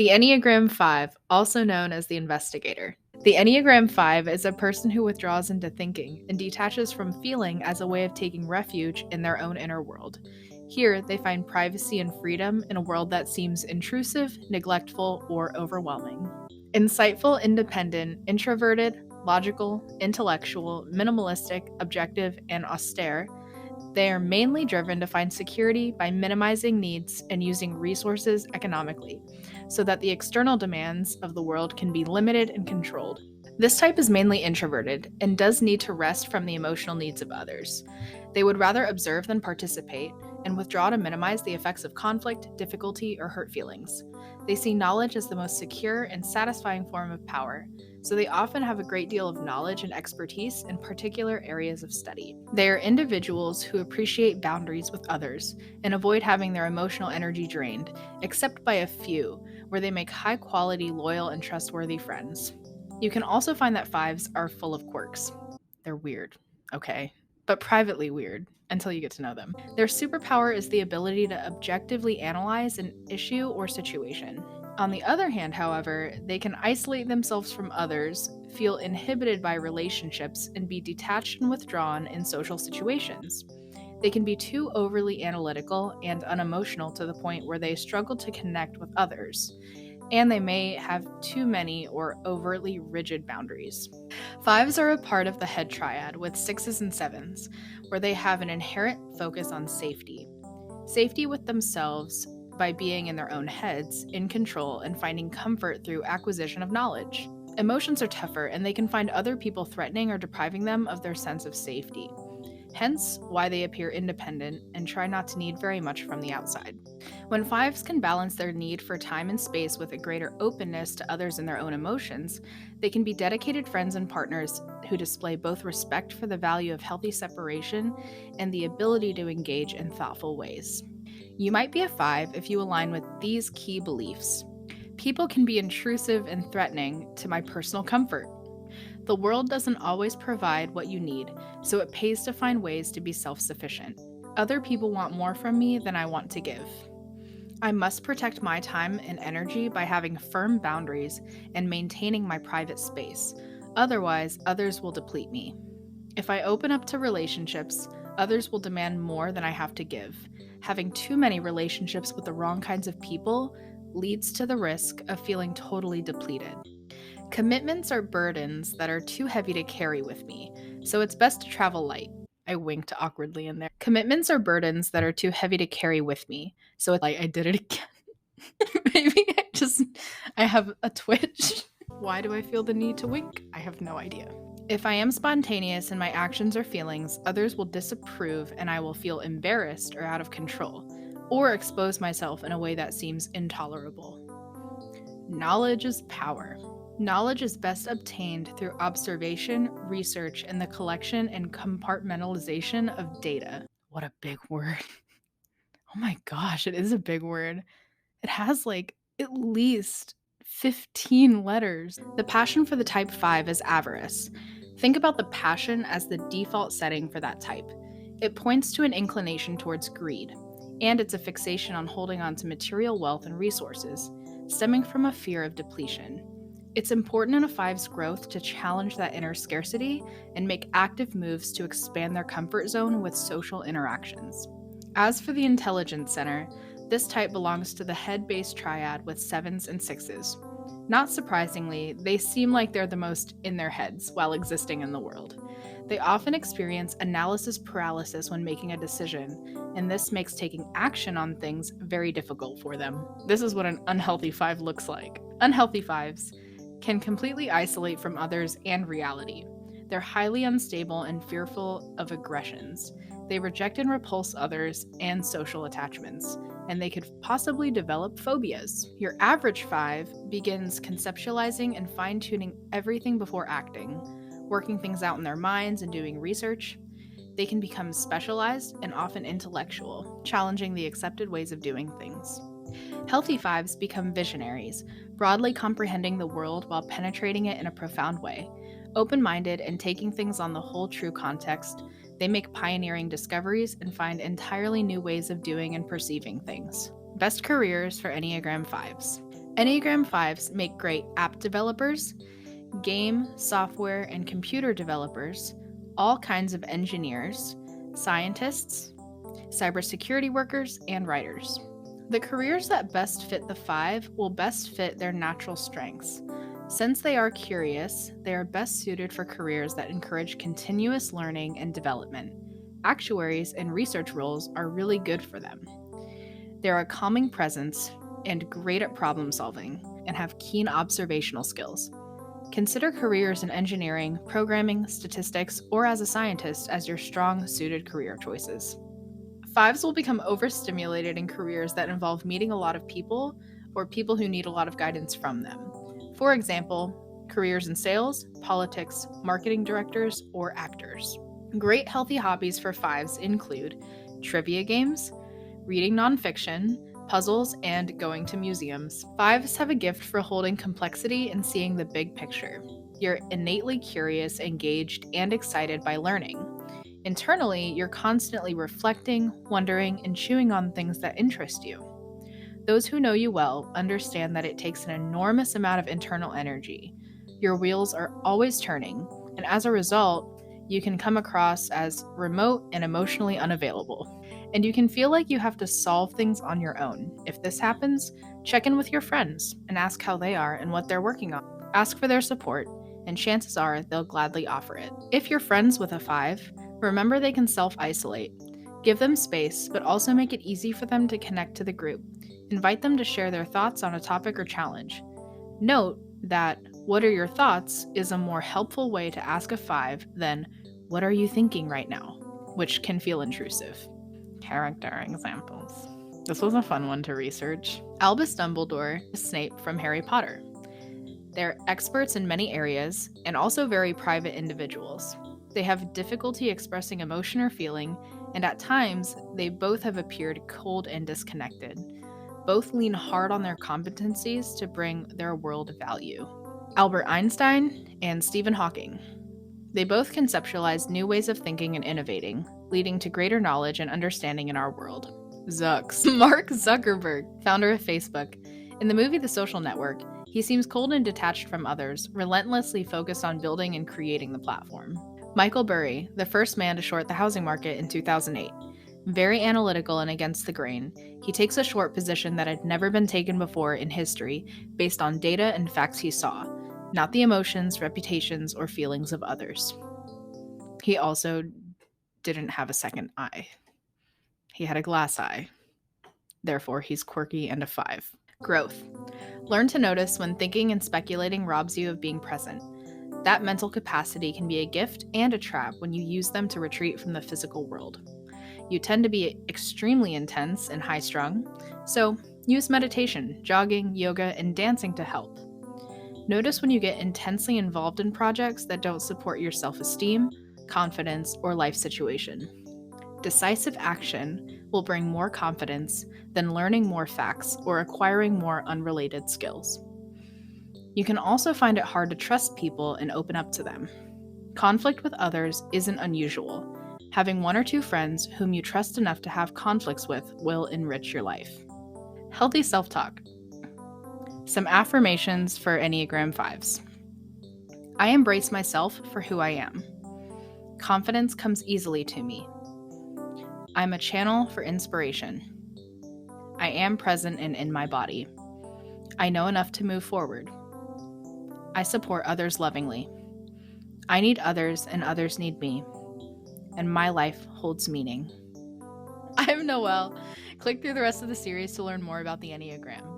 The Enneagram 5, also known as the investigator. The Enneagram 5 is a person who withdraws into thinking and detaches from feeling as a way of taking refuge in their own inner world. Here, they find privacy and freedom in a world that seems intrusive, neglectful, or overwhelming. Insightful, independent, introverted, logical, intellectual, minimalistic, objective, and austere, they are mainly driven to find security by minimizing needs and using resources economically, so that the external demands of the world can be limited and controlled. This type is mainly introverted and does need to rest from the emotional needs of others. They would rather observe than participate and withdraw to minimize the effects of conflict, difficulty, or hurt feelings. They see knowledge as the most secure and satisfying form of power, so they often have a great deal of knowledge and expertise in particular areas of study. They are individuals who appreciate boundaries with others and avoid having their emotional energy drained, except by a few, where they make high-quality, loyal, and trustworthy friends. You can also find that fives are full of quirks. They're weird, okay, but privately weird until you get to know them. Their superpower is the ability to objectively analyze an issue or situation. On the other hand, however, they can isolate themselves from others, feel inhibited by relationships, and be detached and withdrawn in social situations. They can be too overly analytical and unemotional to the point where they struggle to connect with others, and they may have too many or overtly rigid boundaries. Fives are a part of the head triad with sixes and sevens, where they have an inherent focus on safety. Safety with themselves by being in their own heads, in control, and finding comfort through acquisition of knowledge. Emotions are tougher, and they can find other people threatening or depriving them of their sense of safety. Hence, why they appear independent and try not to need very much from the outside. When fives can balance their need for time and space with a greater openness to others and their own emotions, they can be dedicated friends and partners who display both respect for the value of healthy separation and the ability to engage in thoughtful ways. You might be a five if you align with these key beliefs. People can be intrusive and threatening to my personal comfort. The world doesn't always provide what you need, so it pays to find ways to be self-sufficient. Other people want more from me than I want to give. I must protect my time and energy by having firm boundaries and maintaining my private space. Otherwise, others will deplete me. If I open up to relationships, others will demand more than I have to give. Having too many relationships with the wrong kinds of people leads to the risk of feeling totally depleted. Commitments are burdens that are too heavy to carry with me, so it's best to travel light. I winked awkwardly in there. Commitments are burdens that are too heavy to carry with me, so it's like I did it again. Maybe I have a twitch. Why do I feel the need to wink? I have no idea. If I am spontaneous in my actions or feelings, others will disapprove and I will feel embarrassed or out of control, or expose myself in a way that seems intolerable. Knowledge is power. Knowledge is best obtained through observation, research, and the collection and compartmentalization of data. What a big word. Oh my gosh, it is a big word. It has at least 15 letters. The passion for the type 5 is avarice. Think about the passion as the default setting for that type. It points to an inclination towards greed, and it's a fixation on holding on to material wealth and resources, stemming from a fear of depletion. It's important in a five's growth to challenge that inner scarcity and make active moves to expand their comfort zone with social interactions. As for the intelligence center, this type belongs to the head-based triad with sevens and sixes. Not surprisingly, they seem like they're the most in their heads while existing in the world. They often experience analysis paralysis when making a decision, and this makes taking action on things very difficult for them. This is what an unhealthy five looks like. Unhealthy fives can completely isolate from others and reality. They're highly unstable and fearful of aggressions. They reject and repulse others and social attachments, and they could possibly develop phobias. Your average five begins conceptualizing and fine-tuning everything before acting, working things out in their minds and doing research. They can become specialized and often intellectual, challenging the accepted ways of doing things. Healthy fives become visionaries, broadly comprehending the world while penetrating it in a profound way. Open-minded and taking things on the whole true context, they make pioneering discoveries and find entirely new ways of doing and perceiving things. Best careers for Enneagram 5s. Enneagram 5s make great app developers, game, software, and computer developers, all kinds of engineers, scientists, cybersecurity workers, and writers. The careers that best fit the 5 will best fit their natural strengths. Since they are curious, they are best suited for careers that encourage continuous learning and development. Actuaries and research roles are really good for them. They're a calming presence and great at problem solving and have keen observational skills. Consider careers in engineering, programming, statistics, or as a scientist as your strong, suited career choices. 5s will become overstimulated in careers that involve meeting a lot of people or people who need a lot of guidance from them. For example, careers in sales, politics, marketing directors, or actors. Great healthy hobbies for 5s include trivia games, reading nonfiction, puzzles, and going to museums. 5s have a gift for holding complexity and seeing the big picture. You're innately curious, engaged, and excited by learning. Internally, you're constantly reflecting, wondering, and chewing on things that interest you. Those who know you well understand that it takes an enormous amount of internal energy. Your wheels are always turning, and as a result, you can come across as remote and emotionally unavailable. And you can feel like you have to solve things on your own. If this happens, check in with your friends and ask how they are and what they're working on. Ask for their support, and chances are they'll gladly offer it. If you're friends with a 5, remember they can self-isolate. Give them space, but also make it easy for them to connect to the group. Invite them to share their thoughts on a topic or challenge. Note that "what are your thoughts" is a more helpful way to ask a 5 than "what are you thinking right now?" which can feel intrusive. Character examples. This was a fun one to research. Albus Dumbledore is Snape from Harry Potter. They're experts in many areas and also very private individuals. They have difficulty expressing emotion or feeling, and at times, they both have appeared cold and disconnected. Both lean hard on their competencies to bring their world value. Albert Einstein and Stephen Hawking. They both conceptualized new ways of thinking and innovating, leading to greater knowledge and understanding in our world. Mark Zuckerberg, founder of Facebook. In the movie The Social Network, he seems cold and detached from others, relentlessly focused on building and creating the platform. Michael Burry, the first man to short the housing market in 2008. Very analytical and against the grain, he takes a short position that had never been taken before in history based on data and facts he saw, not the emotions, reputations, or feelings of others. He also didn't have a second eye. He had a glass eye. Therefore, he's quirky and a 5. Growth. Learn to notice when thinking and speculating robs you of being present. That mental capacity can be a gift and a trap when you use them to retreat from the physical world. You tend to be extremely intense and high-strung, so use meditation, jogging, yoga, and dancing to help. Notice when you get intensely involved in projects that don't support your self-esteem, confidence, or life situation. Decisive action will bring more confidence than learning more facts or acquiring more unrelated skills. You can also find it hard to trust people and open up to them. Conflict with others isn't unusual. Having 1 or 2 friends whom you trust enough to have conflicts with will enrich your life. Healthy self-talk. Some affirmations for Enneagram 5s. I embrace myself for who I am. Confidence comes easily to me. I'm a channel for inspiration. I am present and in my body. I know enough to move forward. I support others lovingly. I need others and others need me. And my life holds meaning. I'm Noelle. Click through the rest of the series to learn more about the Enneagram.